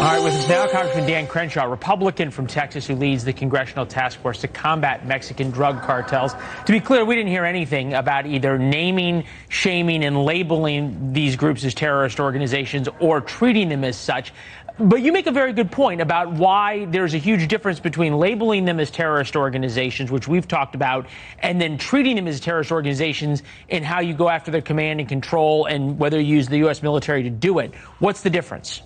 All right, with us now, Congressman Dan Crenshaw, Republican from Texas, who leads the Congressional Task Force to combat Mexican drug cartels. To be clear, we didn't hear anything about either naming, shaming, and labeling these groups as terrorist organizations or treating them as such. But you make a very good point about why there's a huge difference between labeling them as terrorist organizations, which we've talked about, and then treating them as terrorist organizations and how you go after their command and control and whether you use the U.S. military to do it. What's the difference?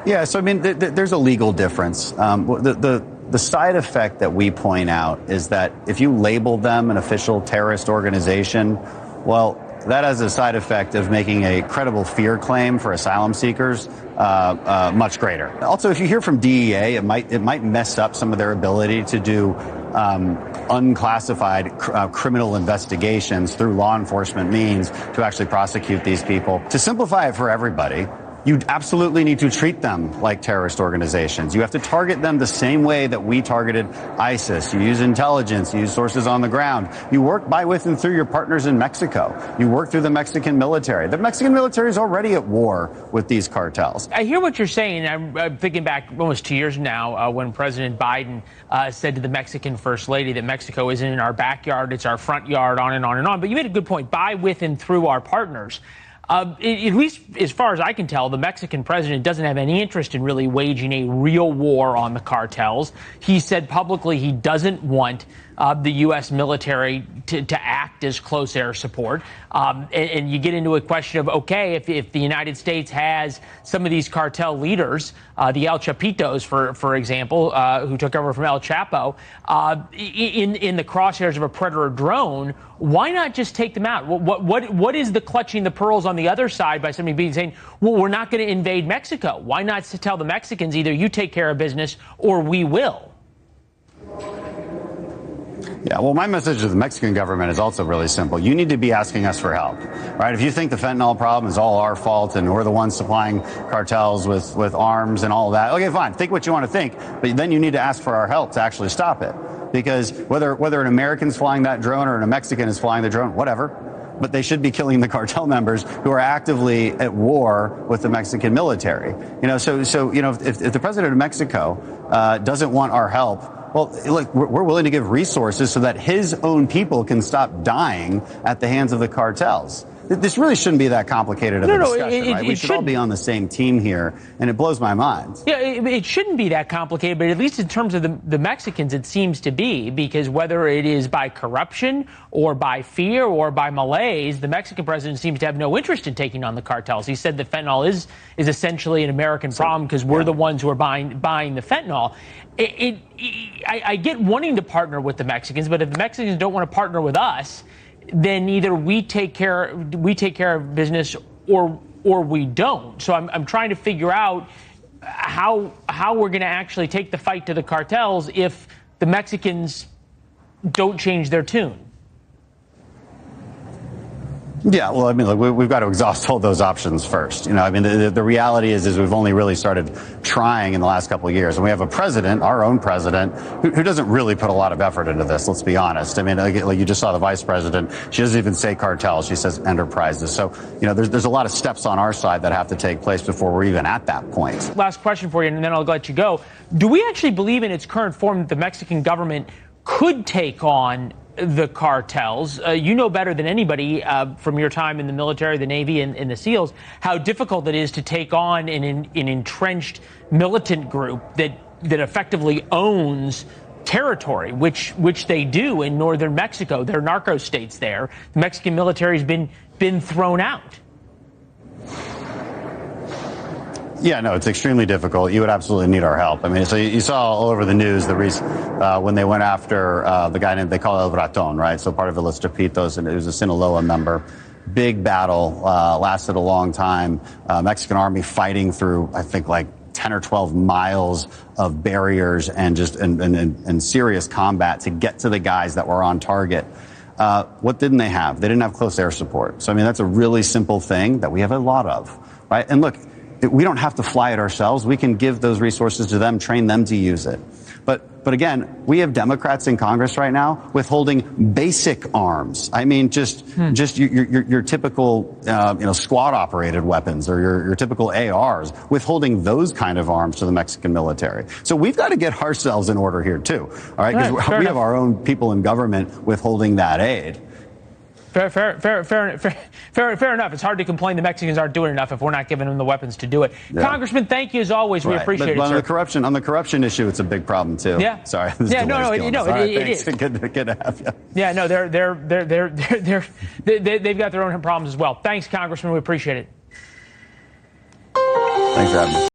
Yeah, so I mean, there's a legal difference. The side effect that we point out is that if you label them an official terrorist organization, well, that has a side effect of making a credible fear claim for asylum seekers much greater. Also, if you hear from DEA, it might mess up some of their ability to do unclassified criminal investigations through law enforcement means to actually prosecute these people. To simplify it for everybody, you absolutely need to treat them like terrorist organizations. You have to target them the same way that we targeted ISIS. You use intelligence, you use sources on the ground. You work by, with, and through your partners in Mexico. You work through the Mexican military. The Mexican military is already at war with these cartels. I hear what you're saying. I'm thinking back almost 2 years now when President Biden said to the Mexican First Lady that Mexico isn't in our backyard, it's our front yard, on and on and on. But you made a good point, by, with, and through our partners. At least as far as I can tell, the Mexican president doesn't have any interest in really waging a real war on the cartels. He said publicly he doesn't want the U.S. military to act as close air support. And you get into a question of, OK, if the United States has some of these cartel leaders, the El Chapitos, for example, who took over from El Chapo, in the crosshairs of a Predator drone, why not just take them out? What is the clutching the pearls on the other side by somebody saying, well, we're not going to invade Mexico? Why not tell the Mexicans either you take care of business or we will? Yeah, well, my message to the Mexican government is also really simple. You need to be asking us for help, right? If you think the fentanyl problem is all our fault and we're the ones supplying cartels with arms and all of that, okay, fine. Think what you want to think, but then you need to ask for our help to actually stop it. Because whether an American's flying that drone or a Mexican is flying the drone, whatever, but they should be killing the cartel members who are actively at war with the Mexican military. So if the president of Mexico doesn't want our help, well, look, we're willing to give resources so that his own people can stop dying at the hands of the cartels. This really shouldn't be that complicated of a discussion, right? We should all be on the same team here, and it blows my mind. Yeah, it shouldn't be that complicated, but at least in terms of the Mexicans, it seems to be, because whether it is by corruption or by fear or by malaise, the Mexican president seems to have no interest in taking on the cartels. He said that fentanyl is essentially an American problem because we're the ones who are buying the fentanyl. I get wanting to partner with the Mexicans, but if the Mexicans don't want to partner with us, then either we take care of business or we don't. So I'm trying to figure out how we're going to actually take the fight to the cartels if the Mexicans don't change their tune. Yeah, well, I mean, look, we've got to exhaust all those options first. The reality is we've only really started trying in the last couple of years. And we have a president, our own president, who doesn't really put a lot of effort into this, let's be honest. I mean, like you just saw the vice president, she doesn't even say cartels, she says enterprises. So, there's a lot of steps on our side that have to take place before we're even at that point. Last question for you, and then I'll let you go. Do we actually believe in its current form that the Mexican government could take on the cartels? You know better than anybody from your time in the military, the Navy, and the SEALs, how difficult it is to take on an entrenched militant group that effectively owns territory, which they do in northern Mexico. They're narco states there. The Mexican military has been thrown out. Yeah, no, it's extremely difficult. You would absolutely need our help. I mean, so you saw all over the news when they went after the guy named, they call El Raton, right? So part of Los Chapitos, and it was a Sinaloa member. Big battle, lasted a long time. Mexican army fighting through, I think, like 10 or 12 miles of barriers and serious combat to get to the guys that were on target. What didn't they have? They didn't have close air support. So, I mean, that's a really simple thing that we have a lot of, right? And look, we don't have to fly it ourselves. We can give those resources to them, train them to use it. But again, we have Democrats in Congress right now withholding basic arms. I mean, just your typical, squad-operated weapons or your typical ARs, withholding those kind of arms to the Mexican military. So we've got to get ourselves in order here too. All right, because we have our own people in government withholding that aid. Fair enough. It's hard to complain the Mexicans aren't doing enough if we're not giving them the weapons to do it. Yeah. Congressman, thank you as always. We appreciate it, but sir. on the corruption issue, it's a big problem too. Yeah. Sorry. It is. Good to have you. Yeah. No, they've got their own problems as well. Thanks, Congressman. We appreciate it. Thanks for having me.